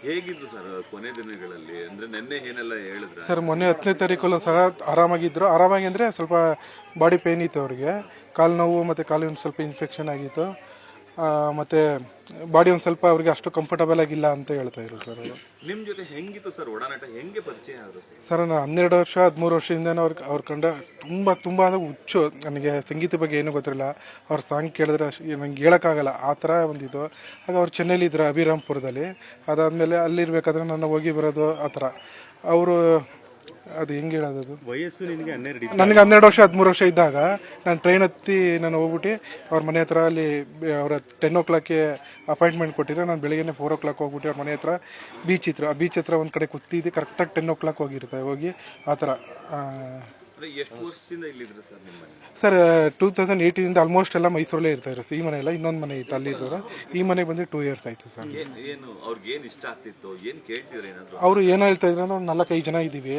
ಹೇಗಿದ್ರು ಸರ್ ಕೊನೆ ದಿನಗಳಲ್ಲಿ? ಅಂದ್ರೆ ನೆನ್ನೆ ಏನೆಲ್ಲ ಹೇಳಿದ್ರು ಸರ್? ಮೊನ್ನೆ 10ನೇ ತಾರೀಕಲ್ಲೂ ಸಹ ಆರಾಮಾಗಿದ್ದರು. ಆರಾಮಾಗಿ ಅಂದರೆ ಸ್ವಲ್ಪ ಬಾಡಿ ಪೇಯ್ನ್ ಇತ್ತು ಅವ್ರಿಗೆ, ಕಾಲು ನೋವು ಮತ್ತು ಕಾಲಿನ ಸ್ವಲ್ಪ ಇನ್ಫೆಕ್ಷನ್ ಆಗಿತ್ತು. ಮತ್ತು ಬಾಡಿ ಒಂದು ಸ್ವಲ್ಪ ಅವ್ರಿಗೆ ಅಷ್ಟು ಕಂಫರ್ಟಬಲ್ ಆಗಿಲ್ಲ ಅಂತ ಹೇಳ್ತಾ ಇದ್ರು ಸರ್ ಅವರು. ನಿಮ್ ಜೊತೆ ಹೆಂಗಿತ್ತು ಸರ್ ಒಡನಾಟ? ಹೆಂಗೆ ಪರಿಚಯ ಆದ್ರು ಸರ್? ನಾನು 12 ವರ್ಷ 13 ವರ್ಷದಿಂದ ಅವ್ರ ಕಂಡ ತುಂಬ ಅಂದರೆ ಹುಚ್ಚು. ನನಗೆ ಸಂಗೀತ ಬಗ್ಗೆ ಏನೂ ಗೊತ್ತಿರಲಿಲ್ಲ. ಅವ್ರ ಸಾಂಗ್ ಕೇಳಿದ್ರೆ ನಂಗೆ ಹೇಳೋಕ್ಕಾಗಲ್ಲ ಆ ಥರ ಒಂದಿದ್ದು. ಆಗ ಅವ್ರು ಚೆನ್ನೈಲಿದ್ದರು, ಅಭಿರಾಮ್ಪುರದಲ್ಲಿ. ಅದಾದಮೇಲೆ ಅಲ್ಲಿರ್ಬೇಕಾದ್ರೆ ನಾನು ಹೋಗಿ ಬರೋದು ಆ ಥರ. ಅವರು ಅದು ಹೆಂಗೆ ಹೇಳೋದು, ವಯಸ್ಸು ನಿನಗೆ 12? ನನಗೆ 12 ವರ್ಷ 13 ವರ್ಷ ಇದ್ದಾಗ ನಾನು ಟ್ರೈನ್ ಹತ್ತಿ ನಾನು ಹೋಗ್ಬಿಟ್ಟು ಅವ್ರ ಮನೆ ಹತ್ರ ಅಲ್ಲಿ ಅವರ 10 o'clock ಅಪಾಯಿಂಟ್ಮೆಂಟ್ ಕೊಟ್ಟಿರೋ. ನಾನು ಬೆಳಗ್ಗೆ 4 o'clock ಹೋಗ್ಬಿಟ್ಟು ಅವ್ರ ಮನೆ ಹತ್ರ ಬೀಚ್ ಇತ್ತು. ಆ ಬೀಚ್ ಹತ್ರ ಒಂದು ಕಡೆ ಕೂತಿದ್ದು ಕರೆಕ್ಟಾಗಿ 10 o'clock ಹೋಗಿ ಆ ಥರ. ಎಷ್ಟು ವರ್ಷದಿಂದ ಇಲ್ಲಿದ್ರು ಸರ್ ನಿಮ್ಮ ಮನೆ? ಸರ್ 2018 ಆಲ್ಮೋಸ್ಟ್ ಎಲ್ಲ ಮೈಸೂರಲ್ಲೇ ಇರ್ತಾ ಇರೋ. ಈ ಮನೆ ಎಲ್ಲ ಇನ್ನೊಂದು ಮನೆ ಇತ್ತು, ಅಲ್ಲಿ ಇದ್ದಾರೆ. ಈ ಮನೆಗೆ ಬಂದು 2 years ಆಯಿತು ಸರ್. ಏನು ಅವ್ರಿಗೆ ಏನು ಇಷ್ಟ ಆಗ್ತಿತ್ತು? ಏನು ಕೇಳ್ತಿದ್ರು ಏನಾದ್ರು? ಅವರು ಏನು ಹೇಳ್ತಾ ಇದ್ರು ಅಂದ್ರೆ, 4-5 ಜನ ಇದ್ದೀವಿ,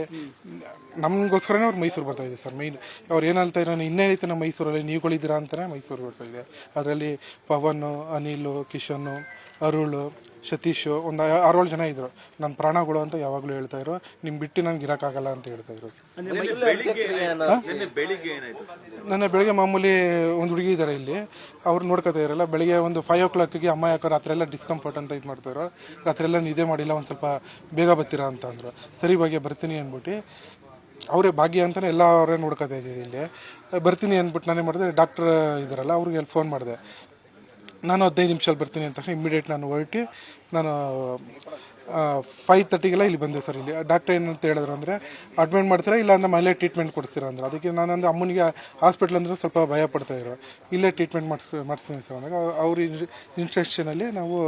ನಮಗೋಸ್ಕರನೇ ಅವ್ರು ಮೈಸೂರು ಬರ್ತಾ ಇದೆ ಸರ್. ಮೇಯ್ನ್ ಅವ್ರು ಏನು ಹೇಳ್ತಾ ಇದ್ರು, ಇನ್ನೇ ಐತೆ ನಮ್ಮ ಮೈಸೂರಲ್ಲಿ, ನೀವುಗಳಿದ್ದೀರಾ ಅಂತಲೇ ಮೈಸೂರು ಬರ್ತಾ ಇದೆ. ಅದರಲ್ಲಿ ಪವನ್, ಅನಿಲ್, ಕಿಶನ್, ಅರುಳು, ಸತೀಶು, ಒಂದು 6-7 ಜನ ಇದ್ರು. ನನ್ನ ಪ್ರಾಣಗಳು ಅಂತ ಯಾವಾಗಲೂ ಹೇಳ್ತಾ ಇದ್ರು. ನಿಮ್ ಬಿಟ್ಟು ನಂಗೆ ಇರೋಕ್ಕಾಗಲ್ಲ ಅಂತ ಹೇಳ್ತಾ ಇದ್ರು. ಬೆಳಿಗ್ಗೆ ಏನಾಯ್ತು? ನನ್ನ ಬೆಳಿಗ್ಗೆ ಮಾಮೂಲಿ ಒಂದು ಹುಡುಗಿ ಇದ್ದಾರೆ ಇಲ್ಲಿ, ಅವ್ರು ನೋಡ್ಕೋತಾ ಇರಲ್ಲ. ಬೆಳಿಗ್ಗೆ ಒಂದು 5 o'clockಗೆ ಅಮ್ಮ ಯಾಕೋ ರಾತ್ರಿ ಎಲ್ಲ ಡಿಸ್ಕಂಫರ್ಟ್ ಅಂತ ಇದು ಮಾಡ್ತಾಯಿದ್ರು. ರಾತ್ರಿ ಎಲ್ಲ ನಿದ್ದೆ ಮಾಡಿಲ್ಲ, ಒಂದು ಸ್ವಲ್ಪ ಬೇಗ ಬರ್ತೀರಾ ಅಂತ ಅಂದರು. ಸರಿ ಭಾಗ್ಯ ಬರ್ತೀನಿ ಅಂದ್ಬಿಟ್ಟು, ಅವರೇ ಭಾಗ್ಯ ಅಂತಲೇ ಎಲ್ಲ ಅವರೇ ನೋಡ್ಕೋತಾ ಇದ್ದೀವಿ ಇಲ್ಲಿ. ಬರ್ತೀನಿ ಅಂದ್ಬಿಟ್ಟು ನಾನೇ ಮಾಡಿದೆ, ಡಾಕ್ಟ್ರ್ ಇದ್ದಾರಲ್ಲ ಅವ್ರಿಗೆ ಫೋನ್ ಮಾಡಿದೆ. ನಾನು 15 ನಿಮಿಷದಲ್ಲಿ ಬರ್ತೀನಿ ಅಂತ ತಕ್ಷಣ ಇಮ್ಮಿಡಿಯೇಟ್ ನಾನು ಹೊರಟು ನಾನು 5:30ಗೆಲ್ಲ ಇಲ್ಲಿ ಬಂದೆ ಸರ್. ಇಲ್ಲಿ ಡಾಕ್ಟರ್ ಏನಂತ ಹೇಳಿದ್ರು ಅಂದರೆ, ಅಡ್ಮಿಟ್ ಮಾಡ್ತೀರಾ ಇಲ್ಲ ಅಂದರೆ ಮನೇಲೆ ಟ್ರೀಟ್ಮೆಂಟ್ ಕೊಡ್ತೀರಾ ಅಂದ್ರೆ. ಅದಕ್ಕೆ ನಾನು ಅಂದರೆ ಅಮ್ಮನಿಗೆ ಹಾಸ್ಪಿಟ್ಲ್ ಅಂದರೆ ಸ್ವಲ್ಪ ಭಯ ಪಡ್ತಾಯಿದ್ರು. ಇಲ್ಲೇ ಟ್ರೀಟ್ಮೆಂಟ್ ಮಾಡಿಸ್ತೀನಿ ಸರ್ ಅಂದಾಗ ಅವ್ರ ಇನ್ಸ್ಟ್ರಕ್ಷನಲ್ಲಿ ನಾವು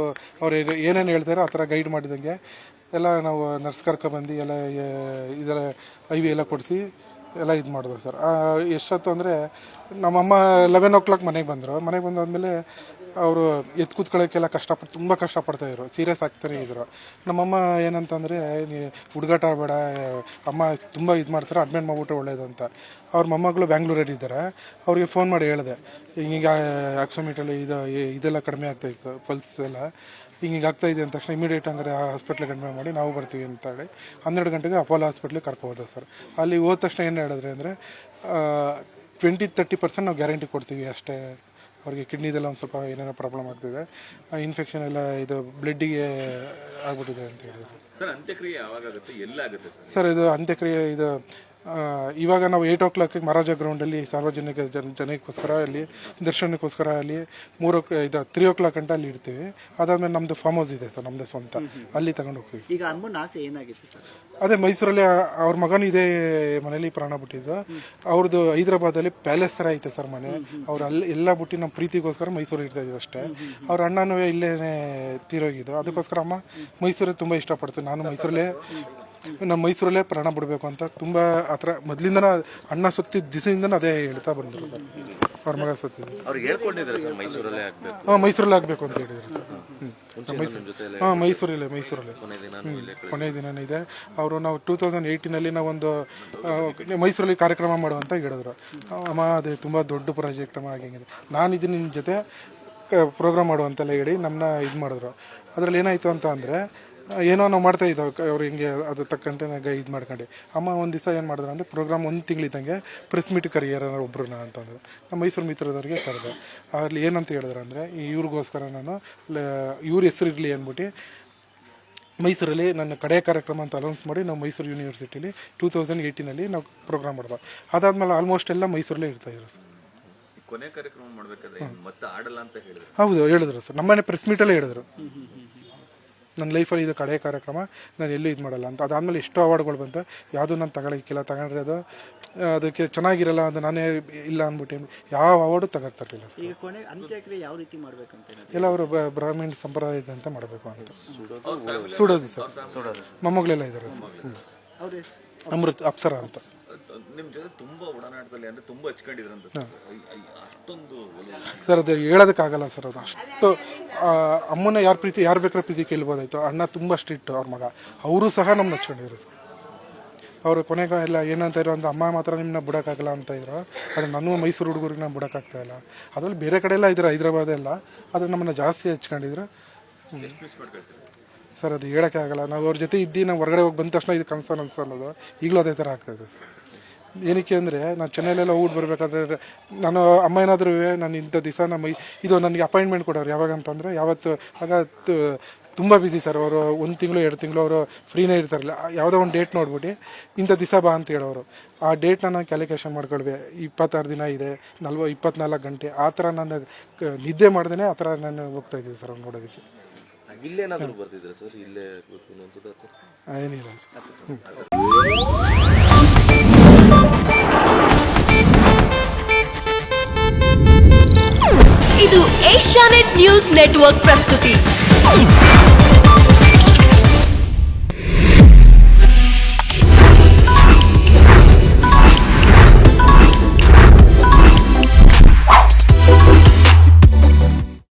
ಅವ್ರು ಏನೇನು ಹೇಳ್ತಾರೋ ಆ ಥರ ಗೈಡ್ ಮಾಡಿದಂಗೆ ಎಲ್ಲ ನಾವು ನರ್ಸ್ ಕರ್ಕೊಬಂದು ಎಲ್ಲ ಇದೆಲ್ಲ IV ಎಲ್ಲ ಕೊಡಿಸಿ ಎಲ್ಲ ಇದು ಮಾಡಿದ್ರು ಸರ್. ಎಷ್ಟೊತ್ತು ಅಂದರೆ ನಮ್ಮಮ್ಮ 11 o'clock ಮನೆಗೆ ಬಂದರು. ಮನೆಗೆ ಬಂದಾದಮೇಲೆ ಅವರು ಎತ್ತು ಕೂತ್ಕೊಳ್ಳೋಕ್ಕೆಲ್ಲ ತುಂಬ ಕಷ್ಟಪಡ್ತಾಯಿದ್ರು, ಸೀರಿಯಸ್ ಆಗ್ತಾನೆ ಇದ್ರು. ನಮ್ಮಮ್ಮ ಏನಂತಂದರೆ, ಹುಡುಗಾಟ ಬೇಡ, ಅಮ್ಮ ತುಂಬ ಇದು ಮಾಡ್ತಾರೆ, ಅಡ್ಮಿಟ್ ಮಾಡಿಬಿಟ್ರೆ ಒಳ್ಳೇದು ಅಂತ. ಅವ್ರ ಮೊಮ್ಮಗಳು ಬ್ಯಾಂಗ್ಳೂರಲ್ಲಿ ಇದ್ದಾರೆ. ಅವ್ರಿಗೆ ಫೋನ್ ಮಾಡಿ ಹೇಳಿದೆ, ಹಿಂಗೆ ಆಕ್ಸೋಮೀಟಲ್ಲಿ ಇದೆಲ್ಲ ಕಡಿಮೆ ಆಗ್ತಾಯಿತ್ತು, ಪಲ್ಸ್ ಎಲ್ಲ ಹಿಂಗೆ ಆಗ್ತಾಯಿದೆ ಅಂತ ತಕ್ಷಣ ಇಮಿಡಿಯೇಟ್ ಹಂಗಾರೆ ಹಾಸ್ಪಿಟ್ಲಿಗೆ ಅಡ್ಮಿಟ್ ಮಾಡಿ ನಾವು ಬರ್ತೀವಿ ಅಂತ ಹೇಳಿ 12 ಗಂಟೆಗೆ ಅಪೋಲೋ ಹಾಸ್ಪಿಟ್ಲಿಗೆ ಕರ್ಕೋಬೋದ ಸರ್. ಅಲ್ಲಿ ಹೋದ ತಕ್ಷಣ ಏನು ಹೇಳಿದ್ರೆ ಅಂದರೆ, 20-30% ನಾವು ಗ್ಯಾರಂಟಿ ಕೊಡ್ತೀವಿ ಅಷ್ಟೇ. ಅವ್ರಿಗೆ ಕಿಡ್ನಿದೆಲ್ಲ ಒಂದು ಸ್ವಲ್ಪ ಏನೇನೋ ಪ್ರಾಬ್ಲಮ್ ಆಗ್ತಿದೆ, ಇನ್ಫೆಕ್ಷನ್ ಎಲ್ಲ ಇದು ಬ್ಲಡ್ಡಿಗೆ ಆಗ್ಬಿಟ್ಟಿದೆ ಅಂತ ಹೇಳಿದ್ರು. ಸರ್ ಅಂತ್ಯಕ್ರಿಯೆ ಯಾವಾಗುತ್ತೆ, ಎಲ್ಲಾಗುತ್ತೆ ಸರ್? ಇದು ಅಂತ್ಯಕ್ರಿಯೆ ಇದು ಇವಾಗ ನಾವು 8 o'clock ಮಹಾರಾಜ ಗ್ರೌಂಡಲ್ಲಿ ಸಾರ್ವಜನಿಕ ಜನಕ್ಕೋಸ್ಕರ ಅಲ್ಲಿ ದರ್ಶನಕ್ಕೋಸ್ಕರ ಅಲ್ಲಿ 3 o'clock ಗಂಟೆ ಅಲ್ಲಿ ಇರ್ತೀವಿ. ಅದಾದ್ಮೇಲೆ ನಮ್ಮದು ಫಾರ್ಮ್ ಹೌಸ್ ಇದೆ ಸರ್, ನಮ್ಮದು ಸ್ವಂತ, ಅಲ್ಲಿ ತಗೊಂಡು ಹೋಗ್ತೀವಿ. ಈಗ ಅಮ್ಮನ ಆಸೆ ಏನಾಗಿತ್ತು ಸರ್? ಅದೇ ಮೈಸೂರಲ್ಲಿ ಅವ್ರ ಮಗನೂ ಇದೇ ಮನೇಲಿ ಪ್ರಾಣ ಬಿಟ್ಟಿದ್ದು. ಅವ್ರದ್ದು ಹೈದರಾಬಾದಲ್ಲಿ ಪ್ಯಾಲೇಸ್ ಥರ ಐತೆ ಸರ್ ಮನೆ. ಅವ್ರು ಅಲ್ಲಿ ಎಲ್ಲ ಬಿಟ್ಟು ನಮ್ಮ ಪ್ರೀತಿಗೋಸ್ಕರ ಮೈಸೂರು ಇರ್ತಾ ಇದ್ದು ಅಷ್ಟೇ. ಅವ್ರ ಅಣ್ಣನೂ ಇಲ್ಲೇ ತೀರೋಗಿದ್ದು. ಅದಕ್ಕೋಸ್ಕರ ಅಮ್ಮ ಮೈಸೂರಿಗೆ ತುಂಬ ಇಷ್ಟಪಡ್ತೀವಿ. ನಾನು ನಮ್ಮ ಮೈಸೂರಲ್ಲೇ ಪ್ರಾಣ ಬಿಡಬೇಕು ಅಂತ ತುಂಬ ಆ ಥರ ಮೊದಲಿಂದನ ಅಣ್ಣ ಸುತ್ತಿದ್ದ ದಿವಸದಿಂದನೂ ಅದೇ ಹೇಳ್ತಾ ಬಂದರು ಸರ್. ಅವ್ರ ಮಗ ಸುತ್ತಿದ್ದು ಅವ್ರಿಗೆ ಹೇಳ್ಕೊಂಡಿದ್ದಾರೆ ಸರ್, ಮೈಸೂರಲ್ಲೇ ಆಗಬೇಕು. ಮೈಸೂರಲ್ಲೇ ಆಗಬೇಕು ಅಂತ ಹೇಳಿದ್ರು ಸರ್. ಮೈಸೂರಲ್ಲೇ ಕೊನೆ ದಿನನೇ ಇದೆ. ಅವರು ನಾವು 2018ನಲ್ಲಿ ನಾವೊಂದು ಮೈಸೂರಲ್ಲಿ ಕಾರ್ಯಕ್ರಮ ಮಾಡುವಂತ ಹೇಳಿದ್ರು. ಅಮ್ಮ ಅದೇ ತುಂಬ ದೊಡ್ಡ ಪ್ರಾಜೆಕ್ಟ್ ಅಮ್ಮ ಹಾಗೆ ನಾನಿದ್ದೀನಿ ನಿಮ್ಮ ಜೊತೆ ಪ್ರೋಗ್ರಾಮ್ ಮಾಡುವಂತೆಲ್ಲ ಹೇಳಿ ನಮ್ಮನ್ನ ಇದು ಮಾಡಿದ್ರು. ಅದರಲ್ಲಿ ಏನಾಯಿತು ಅಂತ ಅಂದರೆ, ಏನೋ ನಾವು ಮಾಡ್ತಾ ಇದ್ದೋ ಅವ್ರು ಹಿಂಗೆ ಅದು ತಕ್ಕಂತೆ ಇದು ಮಾಡ್ಕೊಂಡು ಅಮ್ಮ ಒಂದು ದಿವಸ ಏನು ಮಾಡಿದ್ರು ಅಂದರೆ, ಪ್ರೋಗ್ರಾಮ್ 1 ತಿಂಗಳಿದ್ದಂಗೆ ಪ್ರೆಸ್ ಮೀಟ್ ಕರಿಯಾರ ಒಬ್ಬರನ್ನ ಅಂತಂದರು. ನಮ್ಮ ಮೈಸೂರು ಮಿತ್ರದವ್ರಿಗೆ ಕರೆದೆ. ಅಲ್ಲಿ ಏನಂತ ಹೇಳಿದ್ರು ಅಂದರೆ, ಇವ್ರಿಗೋಸ್ಕರ ನಾನು ಇವ್ರ ಹೆಸರು ಇರಲಿ ಅಂದ್ಬಿಟ್ಟು ಮೈಸೂರಲ್ಲಿ ನನ್ನ ಕಡೆ ಕಾರ್ಯಕ್ರಮ ಅಂತ ಅನೌನ್ಸ್ ಮಾಡಿ ನಾವು ಮೈಸೂರು ಯೂನಿವರ್ಸಿಟಿಲಿ 2018ನಲ್ಲಿ ನಾವು ಪ್ರೋಗ್ರಾಮ್ ಮಾಡಿದ್ವಿ. ಅದಾದಮೇಲೆ ಆಲ್ಮೋಸ್ಟ್ ಎಲ್ಲ ಮೈಸೂರಲ್ಲೇ ಇರ್ತಾಯಿದ್ರು ಸರ್. ಕೊನೆ ಕಾರ್ಯಕ್ರಮ ಮಾಡಬೇಕಾದ್ರೆ ಮತ್ತೆ ಆಡಲ್ಲ ಅಂತ ಹೇಳಿದ್ರು. ಹೌದು ಹೇಳಿದ್ರು ಸರ್, ನಮ್ಮನೆ ಪ್ರೆಸ್ ಮೀಟಲ್ಲೇ ಹೇಳಿದ್ರು. ನನ್ನ ಲೈಫಲ್ಲಿ ಇದು ಕಡೆ ಕಾರ್ಯಕ್ರಮ, ನಾನು ಎಲ್ಲೂ ಇದು ಮಾಡಲ್ಲ ಅಂತ. ಅದಾದಮೇಲೆ ಎಷ್ಟೋ ಅವಾರ್ಡ್ಗಳು ಬಂತು, ಯಾವುದೂ ನಾನು ತಗೊಳಕ್ಕಿಲ್ಲ. ತಗೊಂಡ್ರೆ ಅದಕ್ಕೆ ಚೆನ್ನಾಗಿರಲ್ಲ ಅಂತ ನಾನೇ ಇಲ್ಲ ಅಂದ್ಬಿಟ್ಟು ಯಾವ ಅವಾರ್ಡು ತಗೋತಿರ್ಲಿಲ್ಲ ಸರ್. ಈಗ ಕೊನೆ ಅಂತ್ಯಕ್ರಿಯೆ ಯಾವ ರೀತಿ ಮಾಡಬೇಕಂತ ಎಲ್ಲ ಅವರು ಬ್ರಾಹ್ಮಣ ಸಂಪ್ರದಾಯದಂತೆ ಮಾಡಬೇಕು ಅಂತ. ಸುಡೋದು ಸರ್, ಮೊಮ್ಮಗಳೆಲ್ಲ ಇದ್ದಾರೆ ಸರ್. ಅಮೃತ್ ಅಪ್ಸರ ಅಂತ. ನಿಮ್ಮ ಜೊತೆ ತುಂಬಾ ಒಡನಾಟದಲ್ಲಿ ಅಂದ್ರೆ ತುಂಬಾ ಹಚ್ಕೊಂಡಿದ್ರಂತ ಅಷ್ಟೊಂದು ಸರ್. ಅದು ಹೇಳೋದಕ್ಕಾಗಲ್ಲ ಸರ್. ಅದು ಅಷ್ಟು ಅಮ್ಮನ ಯಾರು ಬೇಕಾದ್ರೆ ಪ್ರೀತಿ ಕೇಳ್ಬೋದಾಯ್ತು. ಅಣ್ಣ ತುಂಬ ಸ್ಟ್ರಿಕ್ಟ್, ಅವ್ರ ಮಗ, ಅವರು ಸಹ ನಮ್ಮನ್ನ ಹಚ್ಕೊಂಡಿದ್ರು ಸರ್. ಅವರು ಕೊನೆಗೆ ಎಲ್ಲ ಏನಂತ ಇರೋ ಅಂದ್ರೆ, ಅಮ್ಮ ಮಾತ್ರ ನಿಮ್ಮನ್ನ ಬಿಡೋಕ್ಕಾಗಲ್ಲ ಅಂತ ಇದ್ರು. ಆದರೆ ನನ್ನ ಮೈಸೂರು ಹುಡುಗರಿಗೆ ನಾನು ಬಿಡೋಕ್ಕಾಗ್ತಾ ಇಲ್ಲ. ಅದರಲ್ಲಿ ಬೇರೆ ಕಡೆ ಎಲ್ಲ ಇದ್ರು, ಹೈದರಾಬಾದ್ ಎಲ್ಲ, ಆದರೆ ನಮ್ಮನ್ನು ಜಾಸ್ತಿ ಹಚ್ಕೊಂಡಿದ್ರು. ಸರ್ ಅದು ಹೇಳೋಕ್ಕೆ ಆಗಲ್ಲ. ನಾವು ಅವ್ರ ಜೊತೆ ಇದ್ದು ನಾವು ಹೊರಗಡೆ ಹೋಗಿ ಬಂದ ತಕ್ಷಣ ಇದು ಕನ್ಸರ್ನ್ ಅನ್ನೋದು ಈಗಲೂ ಅದೇ ಥರ ಆಗ್ತಾಯಿದೆ ಸರ್. ಏನಕ್ಕೆ ಅಂದರೆ ನಾನು ಚೆನ್ನೈಲೆಲ್ಲ ಊಟ ಬರಬೇಕಾದ್ರೆ ನಾನು ಅಮ್ಮ ಏನಾದರೂ ನಾನು ಇಂಥ ದಿವಸ ಇದು ನನಗೆ ಅಪಾಯಿಂಟ್ಮೆಂಟ್ ಕೊಡೋರು ಯಾವಾಗ ಅಂತಂದರೆ ಯಾವತ್ತು ಆಗ ತುಂಬ ಬ್ಯುಸಿ ಸರ್. ಅವರು 1 ತಿಂಗಳು 2 ತಿಂಗಳು ಅವರು ಫ್ರೀನೇ ಇರ್ತಾರಲ್ಲ, ಯಾವುದೋ ಒಂದು ಡೇಟ್ ನೋಡ್ಬಿಟ್ಟು ಇಂಥ ದಿವಸ ಬಾ ಅಂತ ಹೇಳೋರು. ಆ ಡೇಟ್ನ ನಾನು ಕ್ಯಾಲ್ಕುಲೇಷನ್ ಮಾಡ್ಕೊಳ್ವೆ, 26 ದಿನ ಇದೆ, 24 ಗಂಟೆ, ಆ ಥರ ನಾನು ನಿದ್ದೆ ಮಾಡ್ದೇ ಆ ಥರ ನಾನು ಹೋಗ್ತಾಯಿದ್ದೆ ಸರ್ ಅವ್ನು ನೋಡೋದಕ್ಕೆ. ಇಲ್ಲೇನಾದರೂ ಬರ್ತಿದ್ರೆ ಸರ್, ಇಲ್ಲೇ ಏನಿಲ್ಲ ಸರ್. ಇದು ಏಷ್ಯಾನೆಟ್ ನ್ಯೂಸ್ ನೆಟ್ವರ್ಕ್ ಪ್ರಸ್ತುತಿ.